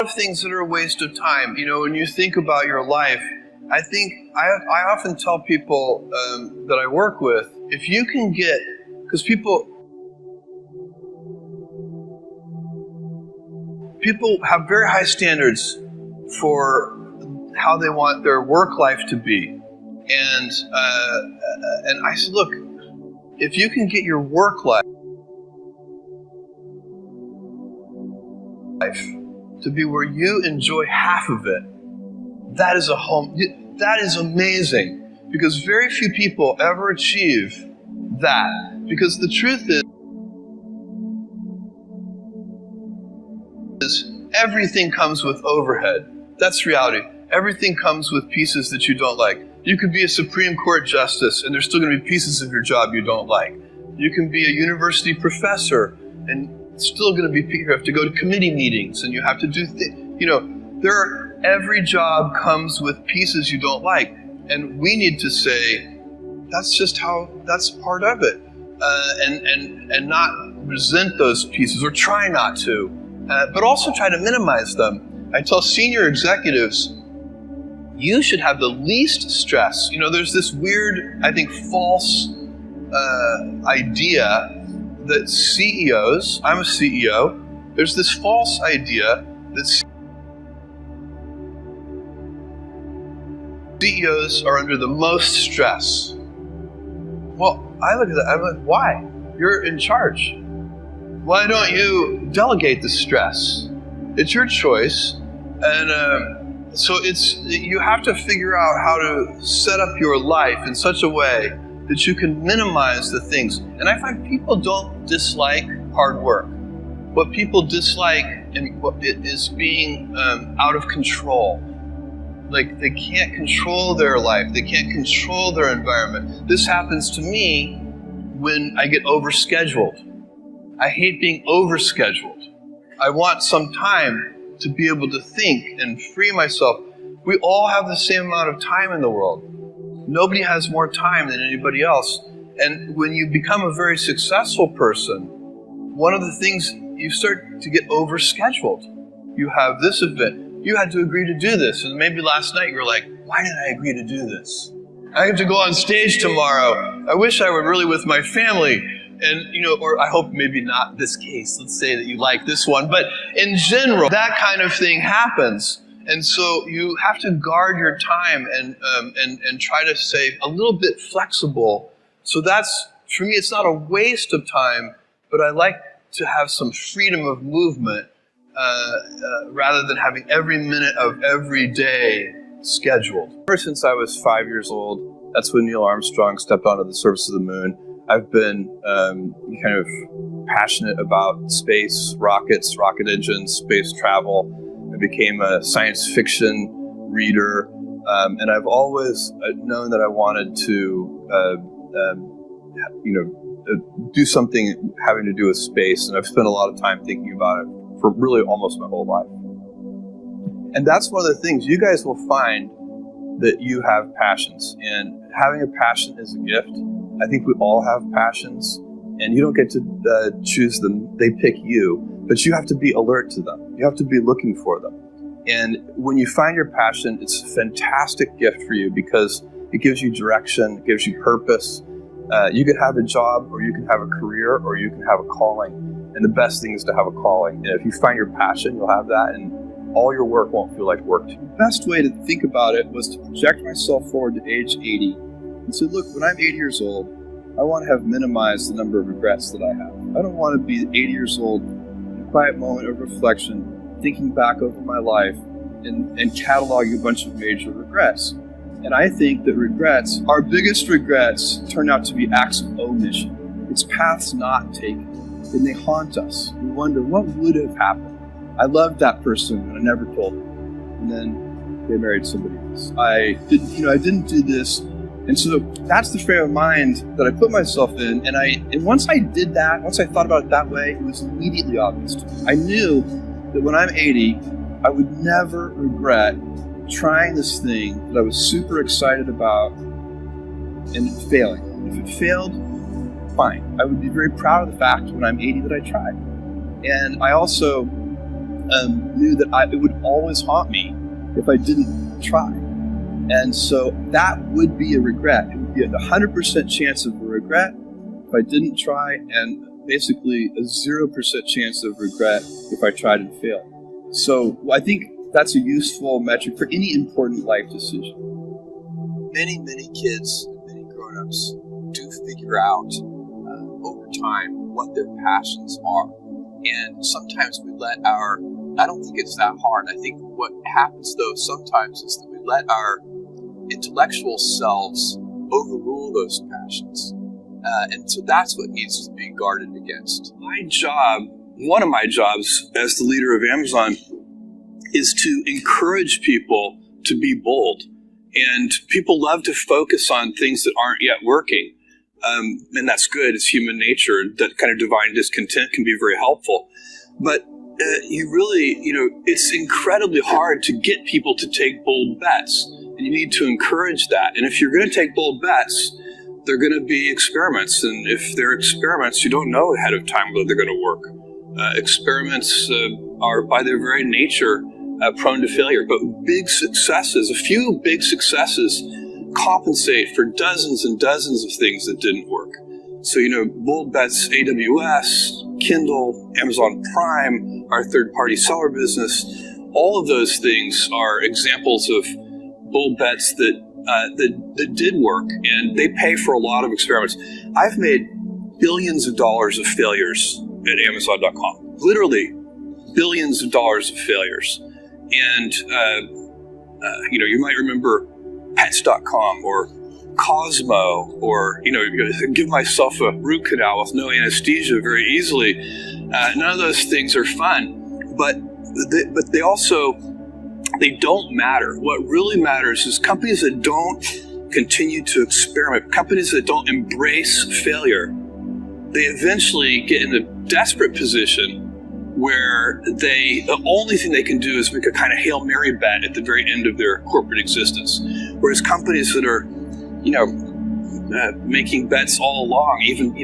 of things that are a waste of time. When you think about your life, I think I often tell people that I work with, if you can get, because people have very high standards for how they want their work life to be. And I said, look, if you can get your work life to be where you enjoy half of it, that is that is amazing, because very few people ever achieve that. Because the truth is everything comes with overhead. That's reality. Everything comes with pieces that you don't like. You could be a Supreme Court justice and there's still going to be pieces of your job you don't like. You can be a university professor and still going to be, you have to go to committee meetings and you have to do things. Every job comes with pieces you don't like. And we need to say, that's part of it. And not resent those pieces, or try not to, but also try to minimize them. I tell senior executives, you should have the least stress. There's this weird, I think, false idea that CEOs, I'm a CEO, there's this false idea that CEOs are under the most stress. Well, I look at that, I'm like, why? You're in charge. Why don't you delegate the stress? It's your choice. And so you have to figure out how to set up your life in such a way that you can minimize the things. And I find people don't dislike hard work. What people dislike is being out of control. Like, they can't control their life. They can't control their environment. This happens to me when I get overscheduled. I hate being overscheduled. I want some time to be able to think and free myself. We all have the same amount of time in the world. Nobody has more time than anybody else. And when you become a very successful person, one of the things, you start to get overscheduled. You have this event. You had to agree to do this. And maybe last night you were like, why did I agree to do this? I have to go on stage tomorrow. I wish I were really with my family. And, or I hope maybe not this case. Let's say that you like this one. But in general, that kind of thing happens. And so you have to guard your time and try to stay a little bit flexible. So that's, for me, it's not a waste of time, but I like to have some freedom of movement rather than having every minute of every day scheduled. Ever since I was 5 years old, that's when Neil Armstrong stepped onto the surface of the moon. I've been kind of passionate about space, rockets, rocket engines, space travel. I became a science fiction reader, and I've always known that I wanted to, do something having to do with space, and I've spent a lot of time thinking about it for really almost my whole life. And that's one of the things, you guys will find that you have passions, and having a passion is a gift. I think we all have passions, and you don't get to choose them. They pick you, but you have to be alert to them. You have to be looking for them. And when you find your passion, it's a fantastic gift for you because it gives you direction, it gives you purpose. You could have a job, or you can have a career, or you can have a calling. And the best thing is to have a calling. And if you find your passion, you'll have that, and all your work won't feel like work to you. The best way to think about it was to project myself forward to age 80 and say, look, when I'm 80 years old, I want to have minimized the number of regrets that I have. I don't want to be 80 years old in a quiet moment of reflection, thinking back over my life and cataloging a bunch of major regrets. And I think that regrets, our biggest regrets, turn out to be acts of omission. It's paths not taken, and they haunt us. We wonder, what would have happened? I loved that person, and I never told them. And then they married somebody else. I didn't do this. And so that's the frame of mind that I put myself in. And once I did that, once I thought about it that way, it was immediately obvious to me. I knew that when I'm 80, I would never regret trying this thing that I was super excited about and failing. If it failed, fine. I would be very proud of the fact when I'm 80 that I tried. And I also knew that it would always haunt me if I didn't try. And so that would be a regret. It would be a 100% chance of a regret if I didn't try, and basically a 0% chance of regret if I tried and failed. So I think that's a useful metric for any important life decision. Many kids and many grown-ups do figure out over time what their passions are. And sometimes we let I don't think it's that hard. I think what happens though sometimes is that we let our intellectual selves overrule those passions. And so that's what needs to be guarded against. One of my jobs as the leader of Amazon is to encourage people to be bold. And people love to focus on things that aren't yet working. And that's good. It's human nature. That kind of divine discontent can be very helpful. But it's incredibly hard to get people to take bold bets. And you need to encourage that. And if you're going to take bold bets, they're going to be experiments. And if they're experiments, you don't know ahead of time whether they're going to work. Experiments are by their very nature prone to failure. But a few big successes compensate for dozens and dozens of things that didn't work. So, bold bets, AWS, Kindle, Amazon Prime, our third-party seller business, all of those things are examples of bold bets that did work, and they pay for a lot of experiments. I've made billions of dollars of failures at Amazon.com, literally billions of dollars of failures. And, you might remember Pets.com or Cosmo, or, give myself a root canal with no anesthesia very easily. None of those things are fun, but they don't matter. What really matters is companies that don't continue to experiment, companies that don't embrace failure, they eventually get in a desperate position where the only thing they can do is make a kind of Hail Mary bet at the very end of their corporate existence. Whereas companies that are, making bets all along, even,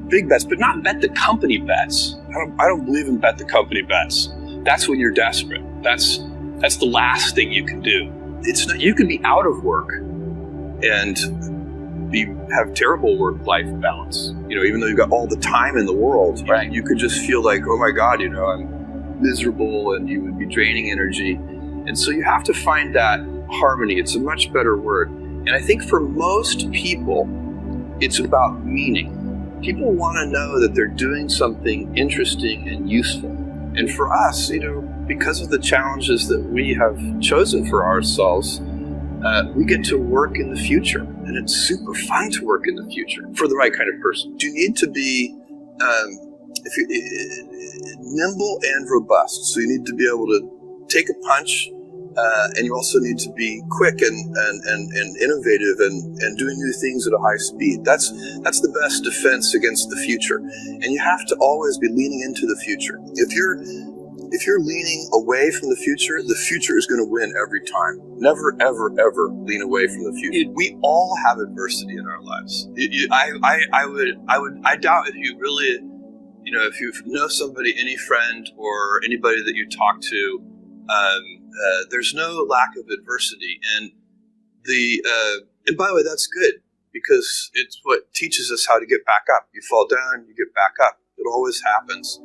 big bets, but not bet the company bets. I don't believe in bet the company bets. That's when you're desperate. That's the last thing you can do. You can be out of work and have terrible work-life balance. Even though you've got all the time in the world, right? You could just feel like, oh my God, I'm miserable, and you would be draining energy. And so you have to find that harmony. It's a much better word. And I think for most people, it's about meaning. People want to know that they're doing something interesting and useful. And for us, because of the challenges that we have chosen for ourselves, we get to work in the future. And it's super fun to work in the future for the right kind of person. You need to be nimble and robust. So you need to be able to take a punch, and you also need to be quick and innovative and doing new things at a high speed. That's the best defense against the future. And you have to always be leaning into the future. If you're leaning away from the future is going to win every time. Never, ever, ever lean away from the future. We all have adversity in our lives. I doubt if you really, if you know somebody, any friend or anybody that you talk to, there's no lack of adversity. And by the way, that's good, because it's what teaches us how to get back up. You fall down, you get back up. It always happens.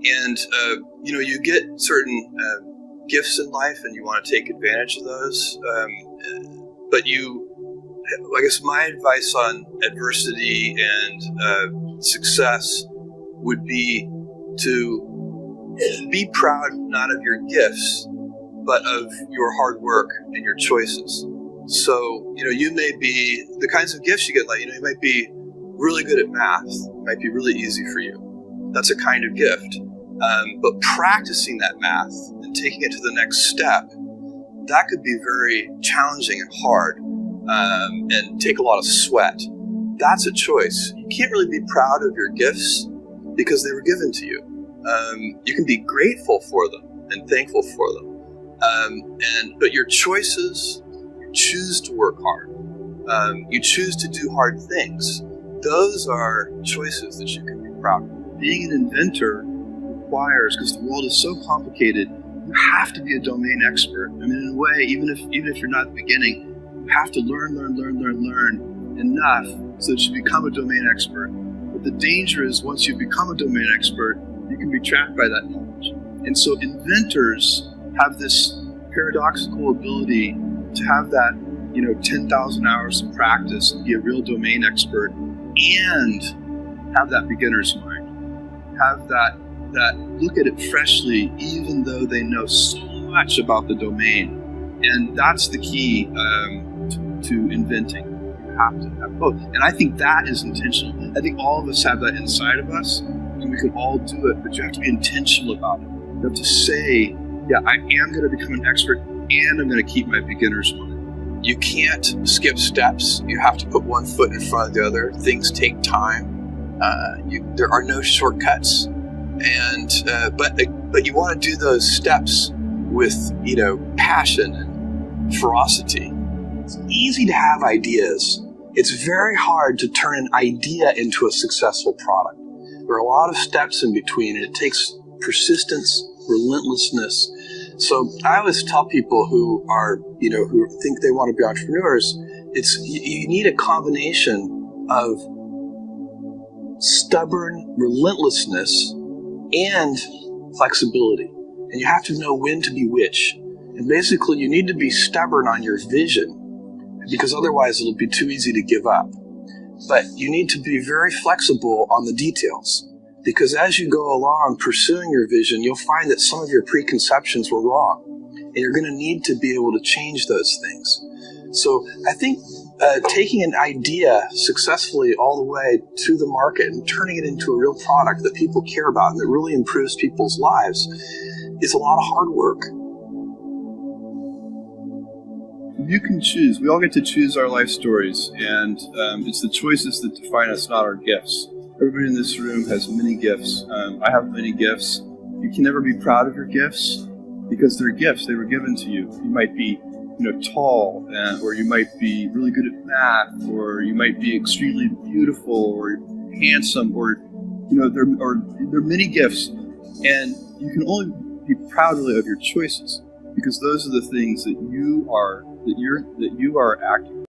And, you get certain gifts in life, and you want to take advantage of those. But I guess my advice on adversity and success would be to be proud not of your gifts, but of your hard work and your choices. So, you may be, the kinds of gifts you get, like, you might be really good at math. It might be really easy for you. That's a kind of gift. But practicing that math and taking it to the next step, that could be very challenging and hard, and take a lot of sweat. That's a choice. You can't really be proud of your gifts because they were given to you. You can be grateful for them and thankful for them. But your choices, you choose to work hard. You choose to do hard things. Those are choices that you can be proud of. Being an inventor requires, because the world is so complicated, you have to be a domain expert. I mean, in a way, even if you're not at the beginning, you have to learn enough so that you become a domain expert. But the danger is once you become a domain expert, you can be trapped by that knowledge. And so inventors have this paradoxical ability to have that, 10,000 hours of practice and be a real domain expert and have that beginner's mind. Have that look at it freshly, even though they know so much about the domain. And that's the key to inventing. You have to have both. And I think that is intentional. I think all of us have that inside of us, and we can all do it, but you have to be intentional about it. You have to say, yeah, I am going to become an expert, and I'm going to keep my beginner's mind. You can't skip steps. You have to put one foot in front of the other. Things take time. There are no shortcuts. And but you want to do those steps with passion and ferocity. It's easy to have ideas. It's very hard to turn an idea into a successful product. There are a lot of steps in between, and it takes persistence, relentlessness. So I always tell people who are who think they want to be entrepreneurs, you need a combination of stubborn relentlessness and flexibility. And you have to know when to be which. And basically, you need to be stubborn on your vision, because otherwise it'll be too easy to give up. But you need to be very flexible on the details, because as you go along pursuing your vision, you'll find that some of your preconceptions were wrong. And you're going to need to be able to change those things. So I think taking an idea successfully all the way to the market and turning it into a real product that people care about and that really improves people's lives is a lot of hard work. You can choose. We all get to choose our life stories, and it's the choices that define us, not our gifts. Everybody in this room has many gifts. I have many gifts. You can never be proud of your gifts because they're gifts. They were given to you. You might be tall, or you might be really good at math, or you might be extremely beautiful or handsome, or there are many gifts, and you can only be proud really of your choices, because those are the things that you are acting